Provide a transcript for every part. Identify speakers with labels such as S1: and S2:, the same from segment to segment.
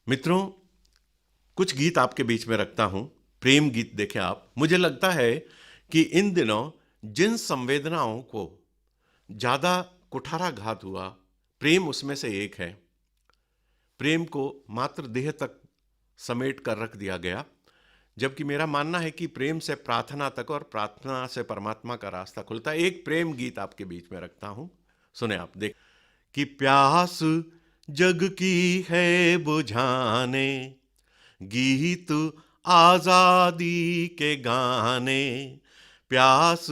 S1: मित्रों, कुछ गीत आपके बीच में रखता हूं। प्रेम गीत देखें आप। मुझे लगता है कि इन दिनों जिन संवेदनाओं को ज्यादा कुठाराघात हुआ, प्रेम उसमें से एक है। प्रेम को मात्र देह तक समेट कर रख दिया गया, जबकि मेरा मानना है कि प्रेम से प्रार्थना तक और प्रार्थना से परमात्मा का रास्ता खुलता है। एक प्रेम गीत आपके बीच में रखता हूं, सुने आप। देख कि प्यास जग की है बुझाने, गीत आजादी के गाने। प्यास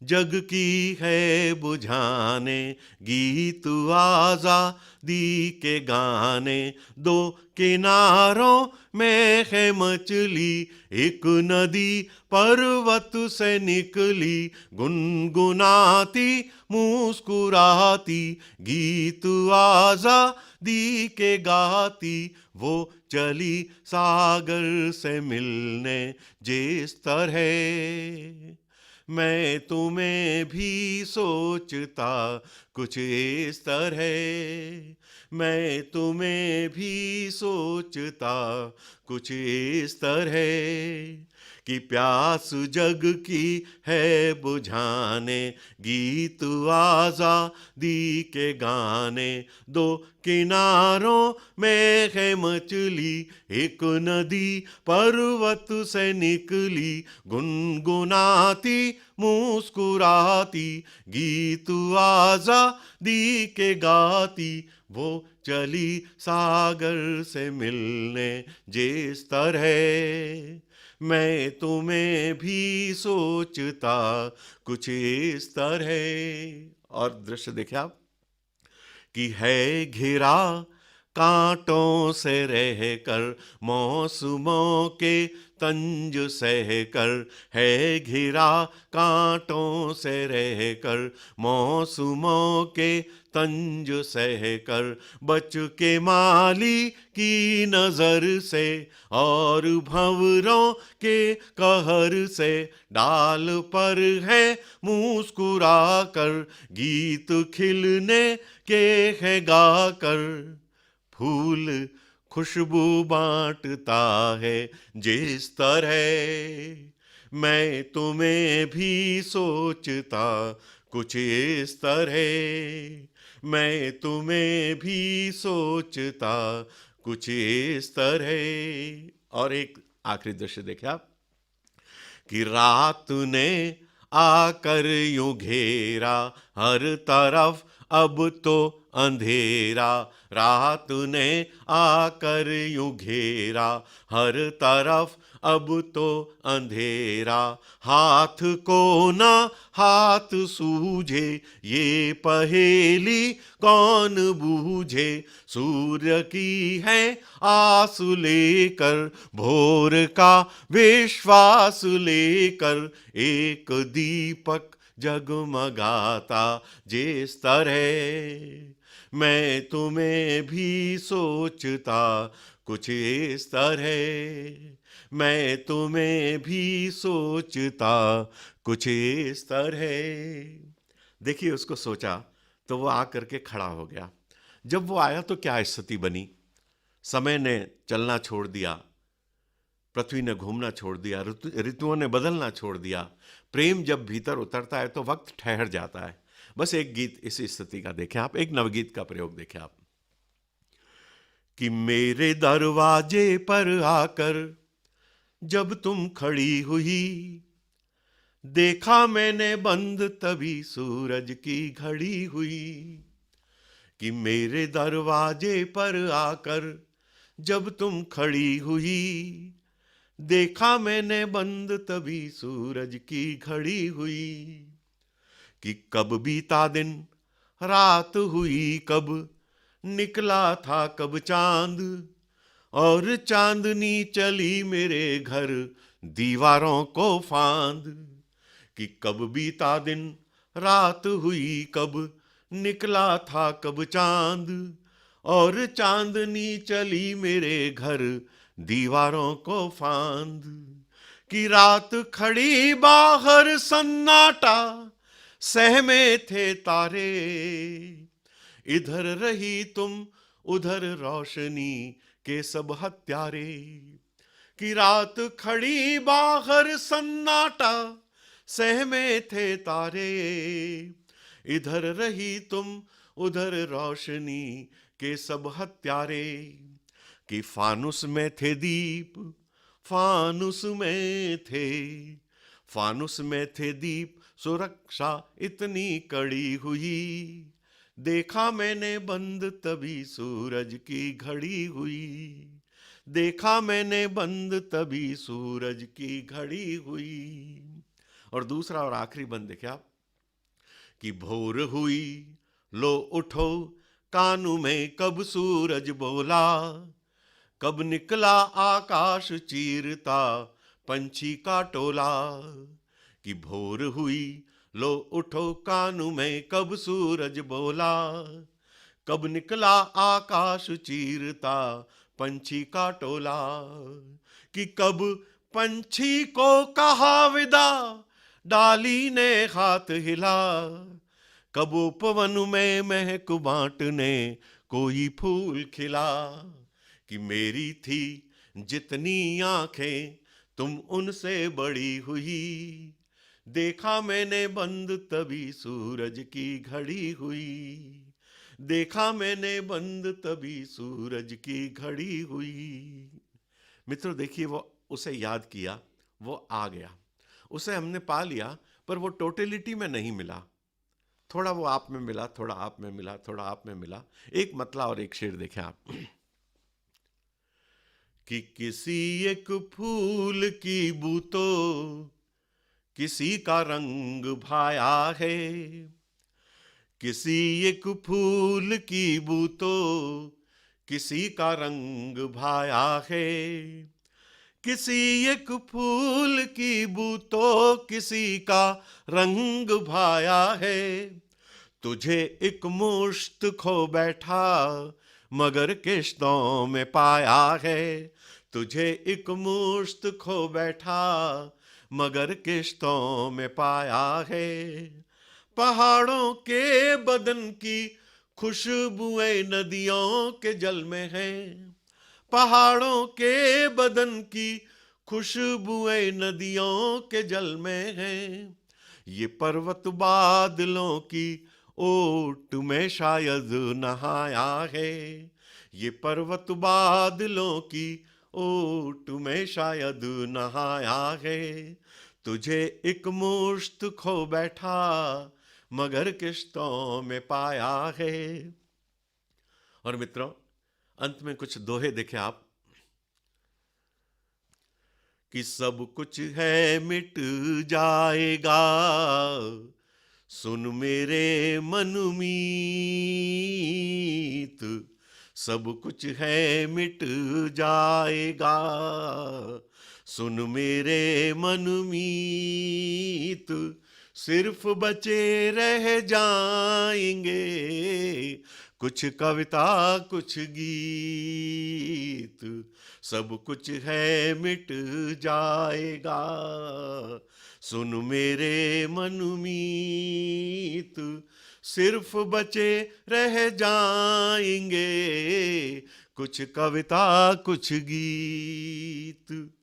S1: जग की है बुझाने, गीत आजादी के गाने। दो किनारों में है मछली, एक नदी पर्वत से निकली, गुनगुनाती मुस्कुराती, गीत आजादी के गाती। वो चली सागर से मिलने जिस तरह, मैं तुम्हें भी सोचता कुछ इस तरह। मैं तुम्हें भी सोचता कुछ इस तरह कि प्यास जग की है बुझाने, गीत आजादी के गाने। दो किनारों में है मछली, एक नदी पर्वत से निकली, गुनगुनाती मुस्कुराती, गीत आजादी के गाती। वो चली सागर से मिलने जिस तरह, मैं तुम्हें भी सोचता कुछ इस तरह। और दृश्य देखिए आप कि है घिरा कांटों से रहकर, मौसमों के तंज सहकर। है घिरा कांटों से रहकर, मौसमों के तंज सहकर। बच के माली की नजर से और भंवरों के कहर से, डाल पर है मुस्कुरा कर, गीत खिलने के है गाकर। फूल खुशबू बांटता है जिस तरह, मैं तुम्हें भी सोचता कुछ इस तरह। मैं तुम्हें भी सोचता कुछ इस तरह। और एक आखिरी दृश्य देखिए आप कि रात ने आकर यूं घेरा हर तरफ, अब तो अंधेरा। रात ने आकर यूं घेरा हर तरफ, अब तो अंधेरा। हाथ को ना हाथ सूझे, ये पहेली कौन बूझे। सूर्य की है आस लेकर, भोर का विश्वास लेकर, एक दीपक जगमगाता जिस तरह, मैं तुम्हें भी सोचता कुछ इस तरह। मैं तुम्हें भी सोचता कुछ इस तरह। देखिए, उसको सोचा तो वो आकर के खड़ा हो गया। जब वो आया तो क्या स्थिति बनी। समय ने चलना छोड़ दिया, पृथ्वी ने घूमना छोड़ दिया, ऋतुओं ने बदलना छोड़ दिया। प्रेम जब भीतर उतरता है तो वक्त ठहर जाता है। बस एक गीत इसी स्थिति का देखें आप, एक नवगीत का प्रयोग देखें आप कि मेरे दरवाजे पर आकर जब तुम खड़ी हुई, देखा मैंने बंद तभी सूरज की घड़ी हुई। कि मेरे दरवाजे पर आकर जब तुम खड़ी हुई, देखा मैंने बंद तभी सूरज की घड़ी हुई। कि कब बीता दिन रात हुई कब, निकला था कब चांद, और चांदनी चली मेरे घर दीवारों को फांद। कि कब बीता दिन रात हुई कब, निकला था कब चांद, और चांदनी चली मेरे घर दीवारों को फांद। कि रात खड़ी बाहर सन्नाटा, सहमे थे तारे, इधर रही तुम उधर रोशनी के सब हत्यारे। कि रात खड़ी बाहर सन्नाटा, सहमे थे तारे। इधर रही तुम, उधर रोशनी के सब हत्यारे। कि फानुस में थे दीप, फानुस में थे, फानुस में थे दीप, सुरक्षा इतनी कड़ी हुई। देखा मैंने बंद तभी सूरज की घड़ी हुई। देखा मैंने बंद तभी सूरज की घड़ी हुई। और दूसरा और आखिरी बंद देखे आप। कि भोर हुई, लो उठो, कानों में कब सूरज बोला। कब निकला आकाश चीरता पंछी का टोला। कि भोर हुई, लो उठो, कानों में कब सूरज बोला। कब निकला आकाश चीरता पंछी का टोला। कि कब पंछी को कहा विदा, डाली ने हाथ हिला। कब उपवन में महक बांटने कोई फूल खिला। कि मेरी थी जितनी आंखें तुम उनसे बड़ी हुई। देखा मैंने बंद तभी सूरज की घड़ी हुई। देखा मैंने बंद तभी सूरज की घड़ी हुई। मित्रों देखिए, वो उसे याद किया, वो आ गया, उसे हमने पा लिया, पर वो टोटलिटी में नहीं मिला। थोड़ा वो आप में मिला, थोड़ा आप में मिला, थोड़ा आप में मिला। एक मतला और एक शेर देखें आप। कि किसी एक फूल की बू तो किसी का रंग भाया है। किसी एक फूल की बू तो किसी का रंग भाया है। किसी एक फूल की बू तो किसी का रंग भाया है। तुझे एक मुश्त खो बैठा मगर किश्तों में पाया है। तुझे एक मुश्त खो बैठा मगर किश्तों में पाया है। पहाड़ों के बदन की खुशबुएं नदियों के जल में हैं। पहाड़ों के बदन की खुशबुएं नदियों के जल में हैं। ये पर्वत बादलों की ओट में शायद नहाया है। ये पर्वत बादलों की ओट में शायद नहाया है। तुझे एक मुश्त खो बैठा मगर किश्तों में पाया है। और मित्रों, अंत में कुछ दोहे देखें आप। कि सब कुछ है मिट जाएगा, सुन मेरे मनमीत। सब कुछ है मिट जाएगा, सुन मेरे मनमीत। सिर्फ बचे रह जाएंगे कुछ कविता कुछ गीत। सब कुछ है मिट जाएगा, सुन मेरे मनमीत। सिर्फ बचे रह जाएंगे कुछ कविता कुछ गीत।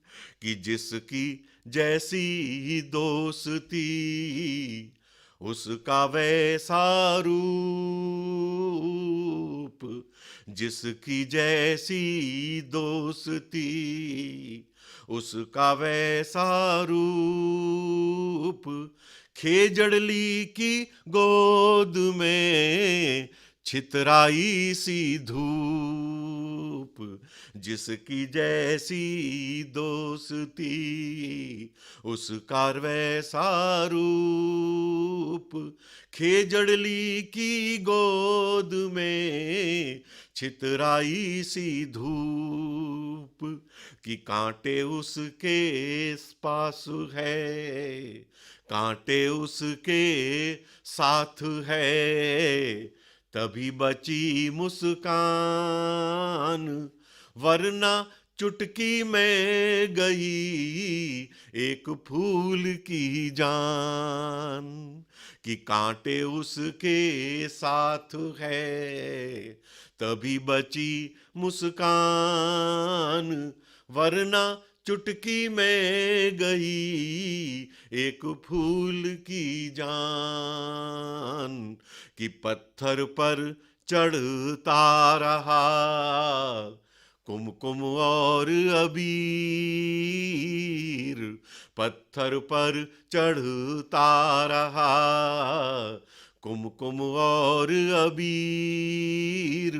S1: कि जिसकी जैसी दोस्ती उसका वैसा रूप। जिसकी जैसी दोस्ती उसका वैसा रूप। खेजड़ली की गोद में छितराई सी धूप। जिसकी जैसी दोस्ती उसका वैसा रूप। खेजड़ली की गोद में छितराई सी धूप। कि कांटे उसके पास है, कांटे उसके साथ है, तभी बची मुस्कान। वरना चुटकी में गई एक फूल की जान, कि कांटे उसके साथ है तभी बची मुस्कान, वरना चुटकी में गई एक फूल की जान, कि पत्थर पर चढ़ता रहा कुमकुम और अबीर, पत्थर पर चढ़ता रहा कुमकुम और अबीर,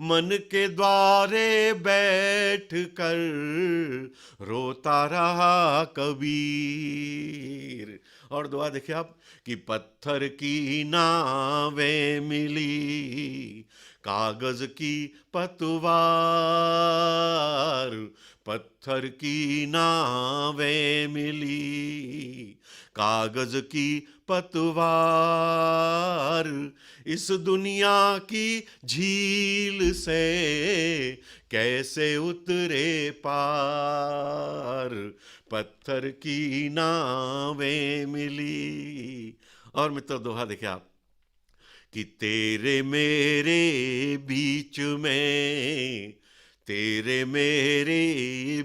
S1: मन के द्वारे बैठ कर रोता रहा कबीर। और दुआ देखिए आप, कि पत्थर की नावें मिली कागज की पतवार, पत्थर की नावें मिली कागज की पतवार, इस दुनिया की झील से कैसे उतरे पार, पत्थर की नावें मिली। और मित्र दोहा देखिए आप, कि तेरे मेरे बीच में, तेरे मेरे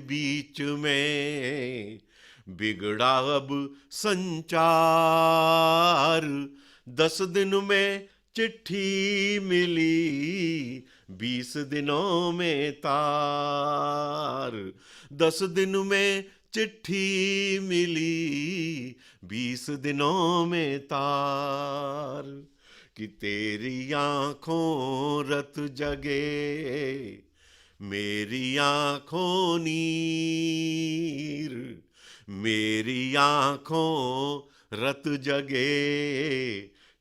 S1: बीच में बिगड़ा अब संचार, 10 दिन में चिट्ठी मिली 20 दिनों में तार, 10 दिन में चिट्ठी मिली 20 दिनों में तार, कि तेरी आंखों रत जगे मेरी आंखों नीर, मेरी आंखों रत जगे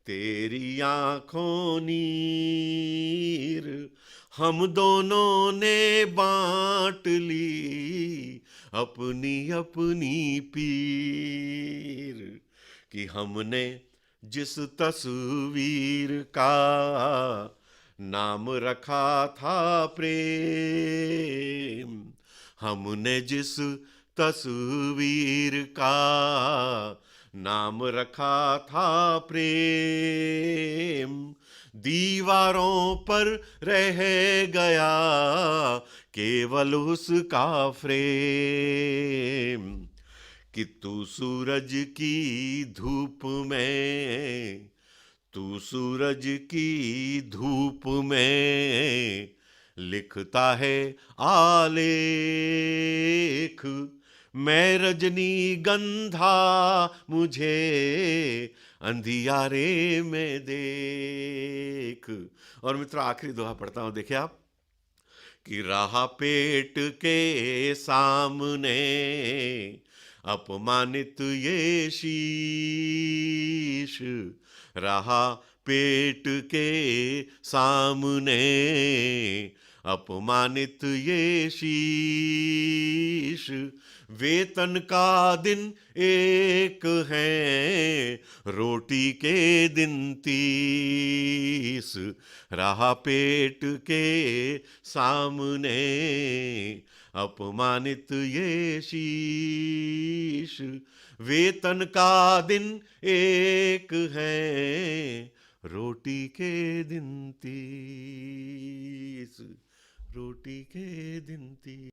S1: तेरी आंखों नीर, हम दोनों ने बांट ली अपनी अपनी पीर, कि हमने जिस तस्वीर का नाम रखा था प्रेम, हमने जिस तस्वीर का नाम रखा था प्रेम, दीवारों पर रह गया केवल उसका फ्रेम, कि तू सूरज की धूप में, तू सूरज की धूप में लिखता है आलेख, मैं रजनी गंधा मुझे अंधियारे में देख। और मित्र आखिरी दोहा पढ़ता हूं, देखिए आप, कि रहा पेट के सामने अपमानित ये शीश, रहा पेट के सामने अपमानित ये शीश, वेतन का दिन एक है रोटी के दिन 30, रहा पेट के सामने अपमानित ये शीश, वेतन का दिन एक है रोटी के दिन 30, रोटी के दिन 30।